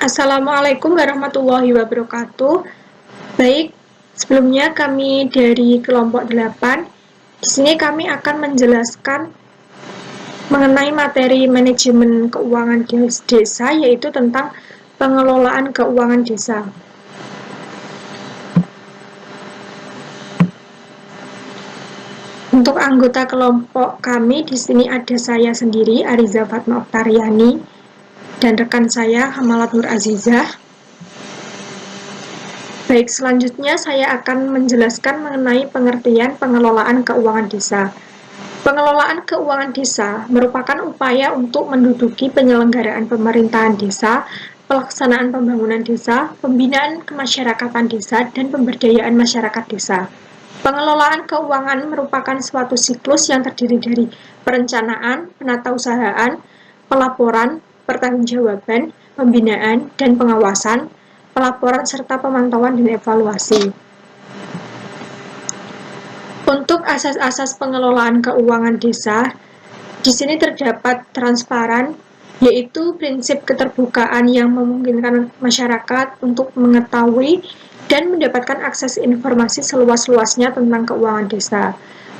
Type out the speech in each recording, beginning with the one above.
Assalamualaikum warahmatullahi wabarakatuh. Baik, sebelumnya kami dari kelompok 8. Di sini kami akan menjelaskan mengenai materi manajemen keuangan desa, yaitu tentang pengelolaan keuangan desa. Untuk anggota kelompok kami di sini ada saya sendiri, Ariza Fatma Oktariani, dan rekan saya, Hamalat Nur Azizah. Baik, selanjutnya saya akan menjelaskan mengenai pengertian pengelolaan keuangan desa. Pengelolaan keuangan desa merupakan upaya untuk menduduki penyelenggaraan pemerintahan desa, pelaksanaan pembangunan desa, pembinaan kemasyarakatan desa, dan pemberdayaan masyarakat desa. Pengelolaan keuangan merupakan suatu siklus yang terdiri dari perencanaan, penatausahaan, pelaporan, pertanggungjawaban, pembinaan, dan pengawasan, pelaporan serta pemantauan dan evaluasi. Untuk asas-asas pengelolaan keuangan desa, di sini terdapat transparan, yaitu prinsip keterbukaan yang memungkinkan masyarakat untuk mengetahui dan mendapatkan akses informasi seluas-luasnya tentang keuangan desa.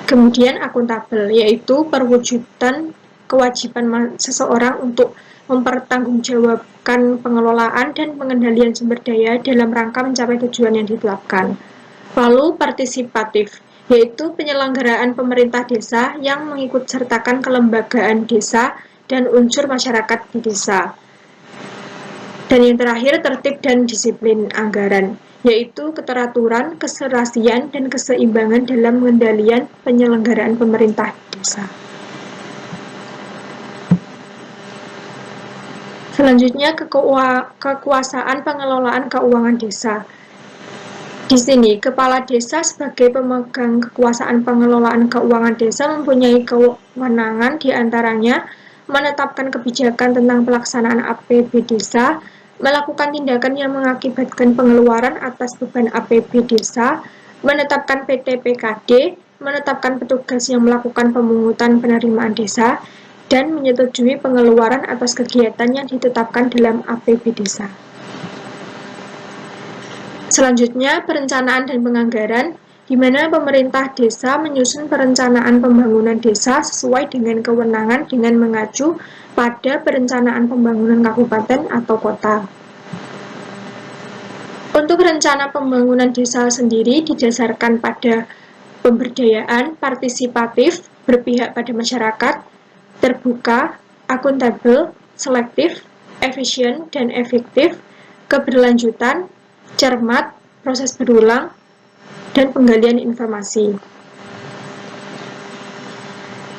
Kemudian akuntabel, yaitu perwujudan kewajiban seseorang untuk mempertanggungjawabkan pengelolaan dan pengendalian sumber daya dalam rangka mencapai tujuan yang ditetapkan. Lalu partisipatif, yaitu penyelenggaraan pemerintah desa yang mengikut sertakan kelembagaan desa dan unsur masyarakat di desa. Dan yang terakhir, tertib dan disiplin anggaran, yaitu keteraturan, keserasian, dan keseimbangan dalam pengendalian penyelenggaraan pemerintah desa. Selanjutnya, kekuasaan pengelolaan keuangan desa. Di sini, kepala desa sebagai pemegang kekuasaan pengelolaan keuangan desa mempunyai kewenangan diantaranya menetapkan kebijakan tentang pelaksanaan APB desa, melakukan tindakan yang mengakibatkan pengeluaran atas beban APB desa, menetapkan PT-PKD, menetapkan petugas yang melakukan pemungutan penerimaan desa, dan menyetujui pengeluaran atas kegiatan yang ditetapkan dalam APB desa. Selanjutnya, perencanaan dan penganggaran, di mana pemerintah desa menyusun perencanaan pembangunan desa sesuai dengan kewenangan dengan mengacu pada perencanaan pembangunan kabupaten atau kota. Untuk rencana pembangunan desa sendiri didasarkan pada pemberdayaan partisipatif, berpihak pada masyarakat, terbuka, akuntabel, selektif, efisien dan efektif, keberlanjutan, cermat, proses berulang, dan penggalian informasi.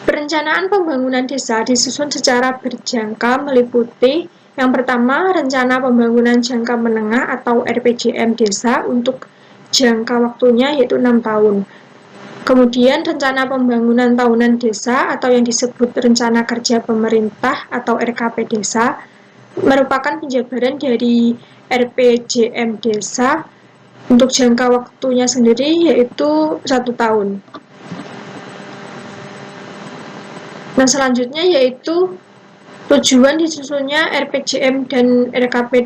Perencanaan pembangunan desa disusun secara berjangka meliputi yang pertama, rencana pembangunan jangka menengah atau RPJM desa untuk jangka waktunya yaitu 6 tahun. Kemudian rencana pembangunan tahunan desa atau yang disebut rencana kerja pemerintah atau RKP desa merupakan penjabaran dari RPJM desa untuk jangka waktunya sendiri yaitu 1 tahun. Nah, selanjutnya yaitu tujuan disusunnya RPJM dan RKP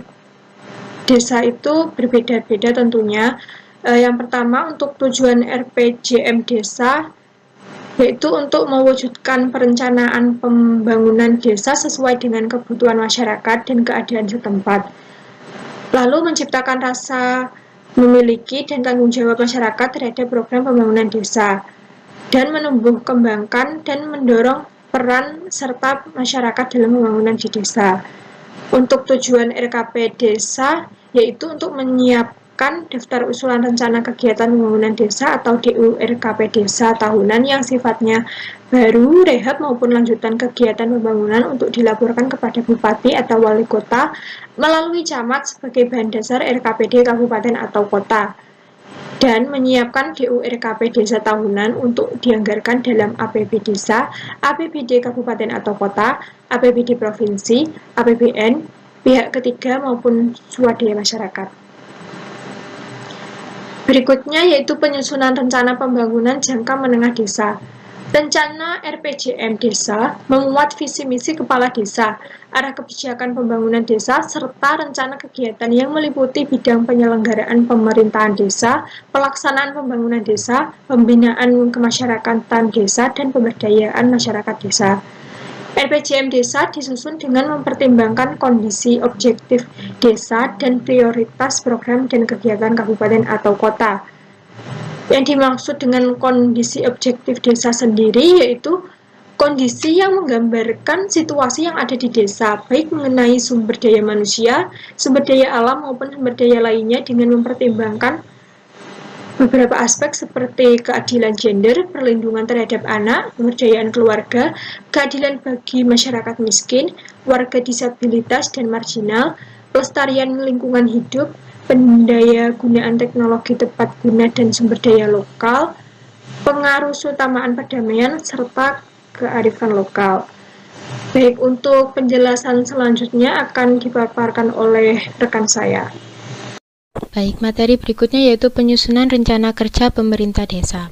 desa itu berbeda-beda tentunya. Yang pertama, untuk tujuan RPJM desa yaitu untuk mewujudkan perencanaan pembangunan desa sesuai dengan kebutuhan masyarakat dan keadaan setempat. Lalu menciptakan rasa memiliki dan tanggung jawab masyarakat terhadap program pembangunan desa dan menumbuh kembangkan dan mendorong peran serta masyarakat dalam pembangunan di desa. Untuk tujuan RKP desa yaitu untuk menyiapkan daftar usulan rencana kegiatan pembangunan desa atau DURKP desa tahunan yang sifatnya baru, rehab maupun lanjutan kegiatan pembangunan untuk dilaporkan kepada bupati atau wali kota melalui camat sebagai bahan dasar RKPD kabupaten atau kota, dan menyiapkan DURKP desa tahunan untuk dianggarkan dalam APB desa, APBD kabupaten atau kota, APBD provinsi, APBN, pihak ketiga maupun swadaya masyarakat. Berikutnya yaitu penyusunan rencana pembangunan jangka menengah desa. Rencana RPJM Desa memuat visi misi kepala desa, arah kebijakan pembangunan desa, serta rencana kegiatan yang meliputi bidang penyelenggaraan pemerintahan desa, pelaksanaan pembangunan desa, pembinaan kemasyarakatan desa, dan pemberdayaan masyarakat desa. RPJM Desa disusun dengan mempertimbangkan kondisi objektif desa dan prioritas program dan kegiatan kabupaten atau kota. Yang dimaksud dengan kondisi objektif desa sendiri yaitu kondisi yang menggambarkan situasi yang ada di desa, baik mengenai sumber daya manusia, sumber daya alam maupun sumber daya lainnya dengan mempertimbangkan beberapa aspek seperti keadilan gender, perlindungan terhadap anak, pemberdayaan keluarga, keadilan bagi masyarakat miskin, warga disabilitas dan marginal, pelestarian lingkungan hidup, pendaya gunaan teknologi tepat guna dan sumber daya lokal, pengaruh utamaan perdamaian, serta kearifan lokal. Baik, untuk penjelasan selanjutnya akan dipaparkan oleh rekan saya. Baik, materi berikutnya yaitu penyusunan rencana kerja pemerintah desa.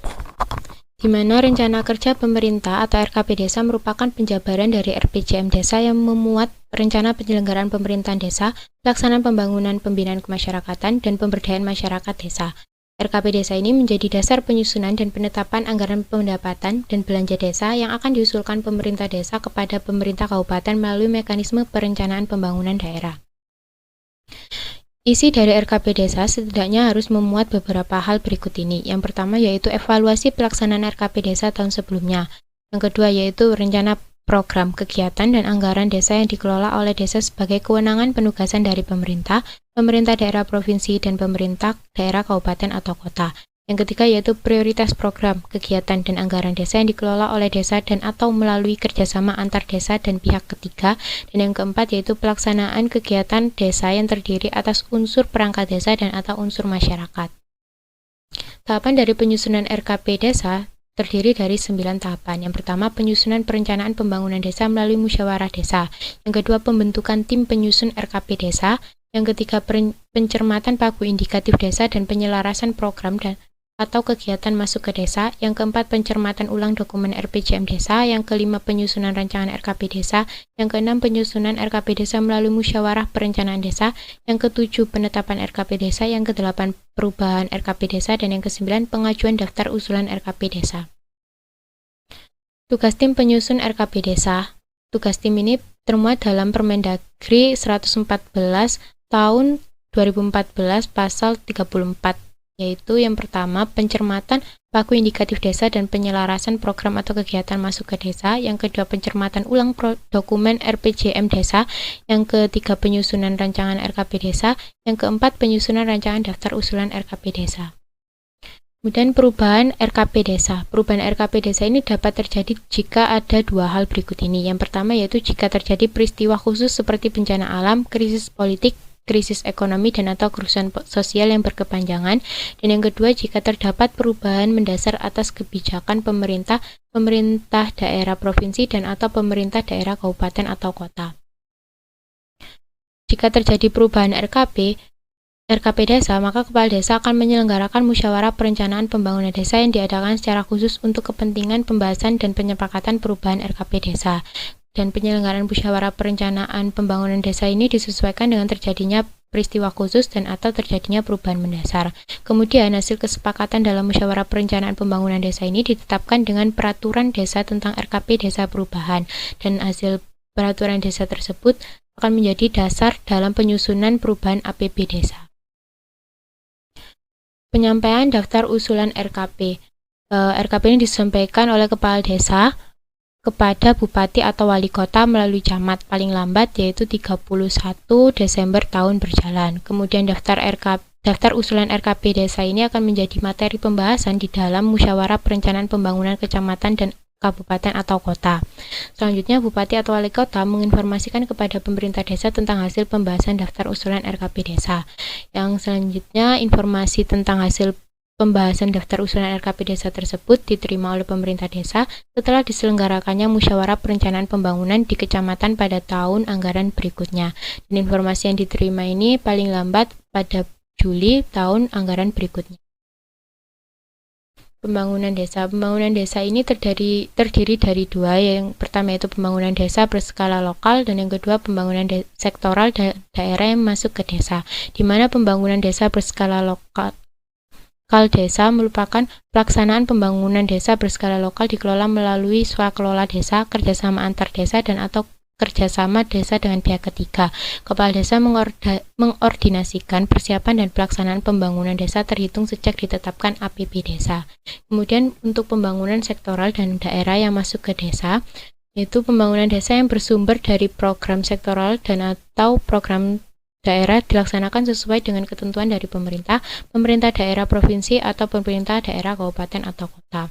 Di mana rencana kerja pemerintah atau RKP desa merupakan penjabaran dari RPJM desa yang memuat rencana penyelenggaraan pemerintahan desa, pelaksanaan pembangunan pembinaan kemasyarakatan, dan pemberdayaan masyarakat desa. RKP desa ini menjadi dasar penyusunan dan penetapan anggaran pendapatan dan belanja desa yang akan diusulkan pemerintah desa kepada pemerintah kabupaten melalui mekanisme perencanaan pembangunan daerah. Isi dari RKP desa setidaknya harus memuat beberapa hal berikut ini. Yang pertama yaitu evaluasi pelaksanaan RKP desa tahun sebelumnya. Yang kedua yaitu rencana program, kegiatan, dan anggaran desa yang dikelola oleh desa sebagai kewenangan penugasan dari pemerintah, pemerintah daerah provinsi, dan pemerintah daerah kabupaten atau kota. Yang ketiga yaitu prioritas program, kegiatan, dan anggaran desa yang dikelola oleh desa dan atau melalui kerjasama antar desa dan pihak ketiga. Dan yang keempat yaitu pelaksanaan kegiatan desa yang terdiri atas unsur perangkat desa dan atau unsur masyarakat. Tahapan dari penyusunan RKP desa terdiri dari 9 tahapan. Yang pertama, penyusunan perencanaan pembangunan desa melalui musyawarah desa. Yang kedua, pembentukan tim penyusun RKP desa. Yang ketiga, pencermatan pagu indikatif desa dan penyelarasan program dan atau kegiatan masuk ke desa. Yang keempat, pencermatan ulang dokumen RPJM desa. Yang kelima, penyusunan rancangan RKP desa. Yang keenam, penyusunan RKP desa melalui musyawarah perencanaan desa. Yang ketujuh, penetapan RKP desa. Yang kedelapan, perubahan RKP desa. Dan yang kesembilan, pengajuan daftar usulan RKP desa. Tugas tim penyusun RKP desa. Tugas tim ini termuat dalam Permendagri 114 tahun 2014 pasal 34. Yaitu yang pertama, pencermatan pagu indikatif desa dan penyelarasan program atau kegiatan masuk ke desa. Yang kedua, pencermatan ulang dokumen RPJM desa. Yang ketiga, penyusunan rancangan RKP desa. Yang keempat, penyusunan rancangan daftar usulan RKP desa. Kemudian perubahan RKP desa. Perubahan RKP desa ini dapat terjadi jika ada dua hal berikut ini. Yang pertama yaitu jika terjadi peristiwa khusus seperti bencana alam, krisis politik, krisis ekonomi, dan atau kerusuhan sosial yang berkepanjangan. Dan yang kedua, jika terdapat perubahan mendasar atas kebijakan pemerintah daerah provinsi dan atau pemerintah daerah kabupaten atau kota. Jika terjadi perubahan RKP desa, maka kepala desa akan menyelenggarakan musyawarah perencanaan pembangunan desa yang diadakan secara khusus untuk kepentingan pembahasan dan penyepakatan perubahan RKP desa. Dan penyelenggaraan musyawarah perencanaan pembangunan desa ini disesuaikan dengan terjadinya peristiwa khusus dan atau terjadinya perubahan mendasar. Kemudian hasil kesepakatan dalam musyawarah perencanaan pembangunan desa ini ditetapkan dengan peraturan desa tentang RKP desa perubahan, dan hasil peraturan desa tersebut akan menjadi dasar dalam penyusunan perubahan APB desa. Penyampaian daftar usulan RKP. RKP ini disampaikan oleh kepala desa kepada bupati atau wali kota melalui camat paling lambat yaitu 31 Desember tahun berjalan. Kemudian daftar usulan RKP desa ini akan menjadi materi pembahasan di dalam musyawarah perencanaan pembangunan kecamatan dan kabupaten atau kota. Selanjutnya, bupati atau wali kota menginformasikan kepada pemerintah desa tentang hasil pembahasan daftar usulan RKP desa. Yang selanjutnya, informasi tentang hasil pembahasan daftar usulan RKP desa tersebut diterima oleh pemerintah desa setelah diselenggarakannya musyawarah perencanaan pembangunan di kecamatan pada tahun anggaran berikutnya. Dan informasi yang diterima ini paling lambat pada Juli tahun anggaran berikutnya. pembangunan desa. Pembangunan desa ini terdiri dari dua, yang pertama itu pembangunan desa berskala lokal dan yang kedua pembangunan sektoral daerah yang masuk ke desa. Di mana pembangunan desa berskala lokal desa merupakan pelaksanaan pembangunan desa berskala lokal dikelola melalui swakelola desa, kerjasama antar desa dan atau kerjasama desa dengan pihak ketiga. Kepala desa mengordinasikan persiapan dan pelaksanaan pembangunan desa terhitung sejak ditetapkan APB desa. Kemudian untuk pembangunan sektoral dan daerah yang masuk ke desa, yaitu pembangunan desa yang bersumber dari program sektoral dan atau program daerah dilaksanakan sesuai dengan ketentuan dari pemerintah daerah provinsi atau pemerintah daerah kabupaten atau kota.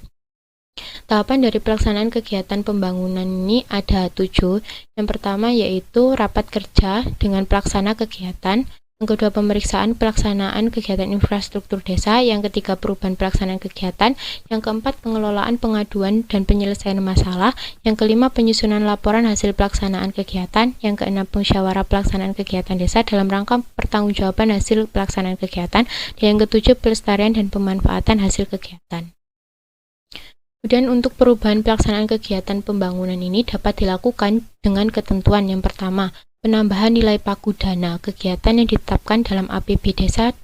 Tahapan dari pelaksanaan kegiatan pembangunan ini ada 7. Yang pertama yaitu rapat kerja dengan pelaksana kegiatan. Yang kedua pemeriksaan pelaksanaan kegiatan infrastruktur desa. Yang ketiga perubahan pelaksanaan kegiatan. Yang keempat pengelolaan pengaduan dan penyelesaian masalah. Yang kelima penyusunan laporan hasil pelaksanaan kegiatan. Yang keenam musyawarah pelaksanaan kegiatan desa dalam rangka pertanggungjawaban hasil pelaksanaan kegiatan. Dan yang ketujuh pelestarian dan pemanfaatan hasil kegiatan. Kemudian untuk perubahan pelaksanaan kegiatan pembangunan ini dapat dilakukan dengan ketentuan yang pertama, penambahan nilai pagu dana kegiatan yang ditetapkan dalam APB desa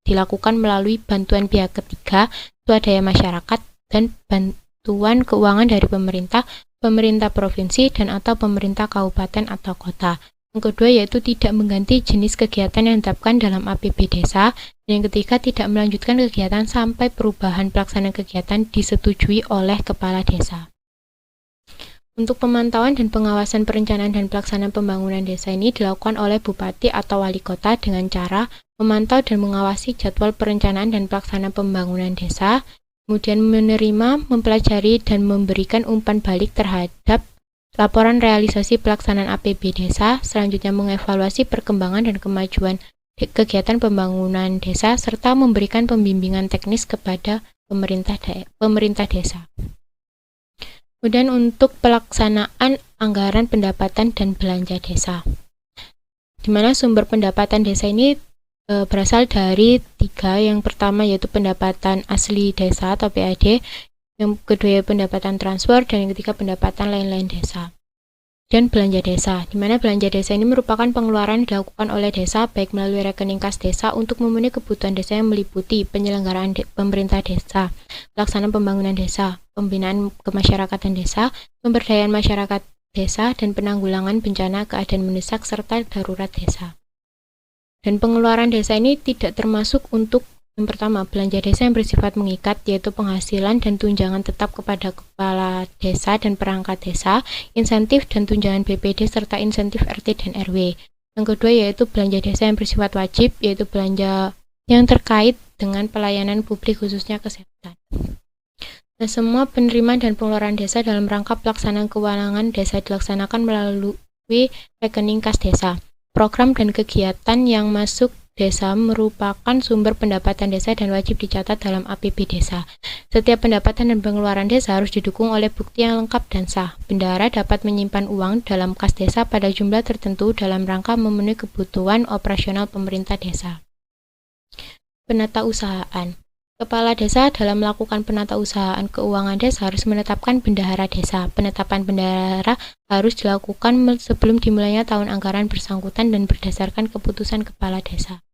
dilakukan melalui bantuan pihak ketiga, swadaya masyarakat, dan bantuan keuangan dari pemerintah provinsi, dan atau pemerintah kabupaten atau kota. Yang kedua yaitu tidak mengganti jenis kegiatan yang ditetapkan dalam APB desa. Dan yang ketiga tidak melanjutkan kegiatan sampai perubahan pelaksanaan kegiatan disetujui oleh kepala desa. Untuk pemantauan dan pengawasan perencanaan dan pelaksanaan pembangunan desa ini dilakukan oleh bupati atau wali kota dengan cara memantau dan mengawasi jadwal perencanaan dan pelaksanaan pembangunan desa, kemudian menerima, mempelajari, dan memberikan umpan balik terhadap laporan realisasi pelaksanaan APB desa, selanjutnya mengevaluasi perkembangan dan kemajuan kegiatan pembangunan desa, serta memberikan pembimbingan teknis kepada pemerintah desa. Kemudian untuk pelaksanaan anggaran pendapatan dan belanja desa, di mana sumber pendapatan desa ini berasal dari 3. Yang pertama yaitu pendapatan asli desa atau PAD, yang kedua pendapatan transfer, dan yang ketiga pendapatan lain-lain desa. Dan belanja desa, di mana belanja desa ini merupakan pengeluaran yang dilakukan oleh desa baik melalui rekening kas desa untuk memenuhi kebutuhan desa yang meliputi penyelenggaraan pemerintah desa, pelaksanaan pembangunan desa, pembinaan kemasyarakatan desa, pemberdayaan masyarakat desa, dan penanggulangan bencana keadaan mendesak serta darurat desa. Dan pengeluaran desa ini tidak termasuk untuk yang pertama, belanja desa yang bersifat mengikat, yaitu penghasilan dan tunjangan tetap kepada kepala desa dan perangkat desa, insentif dan tunjangan BPD, serta insentif RT dan RW. Yang kedua yaitu belanja desa yang bersifat wajib, yaitu belanja yang terkait dengan pelayanan publik khususnya kesehatan. Nah, semua penerimaan dan pengeluaran desa dalam rangka pelaksanaan keuangan desa dilaksanakan melalui rekening kas desa. Program dan kegiatan yang masuk desa merupakan sumber pendapatan desa dan wajib dicatat dalam APB desa. Setiap pendapatan dan pengeluaran desa harus didukung oleh bukti yang lengkap dan sah. Bendahara dapat menyimpan uang dalam kas desa pada jumlah tertentu dalam rangka memenuhi kebutuhan operasional pemerintah desa. Penatausahaan. Kepala desa dalam melakukan penatausahaan keuangan desa harus menetapkan bendahara desa. Penetapan bendahara harus dilakukan sebelum dimulainya tahun anggaran bersangkutan dan berdasarkan keputusan kepala desa.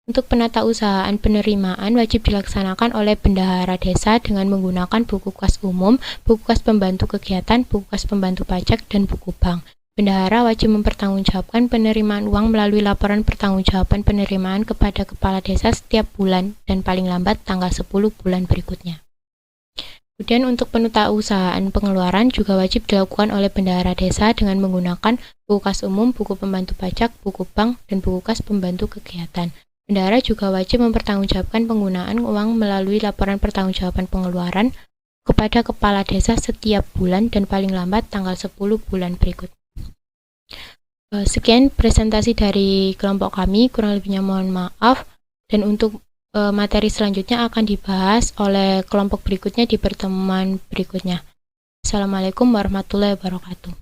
Untuk penatausahaan penerimaan wajib dilaksanakan oleh bendahara desa dengan menggunakan buku kas umum, buku kas pembantu kegiatan, buku kas pembantu pajak, dan buku bank. Bendahara wajib mempertanggungjawabkan penerimaan uang melalui laporan pertanggungjawaban penerimaan kepada kepala desa setiap bulan dan paling lambat tanggal 10 bulan berikutnya. Kemudian untuk penatausahaan pengeluaran juga wajib dilakukan oleh bendahara desa dengan menggunakan buku kas umum, buku pembantu pajak, buku bank, dan buku kas pembantu kegiatan. Bendahara juga wajib mempertanggungjawabkan penggunaan uang melalui laporan pertanggungjawaban pengeluaran kepada kepala desa setiap bulan dan paling lambat tanggal 10 bulan berikutnya. Sekian presentasi dari kelompok kami, kurang lebihnya mohon maaf, dan untuk materi selanjutnya akan dibahas oleh kelompok berikutnya di pertemuan berikutnya. Assalamualaikum warahmatullahi wabarakatuh.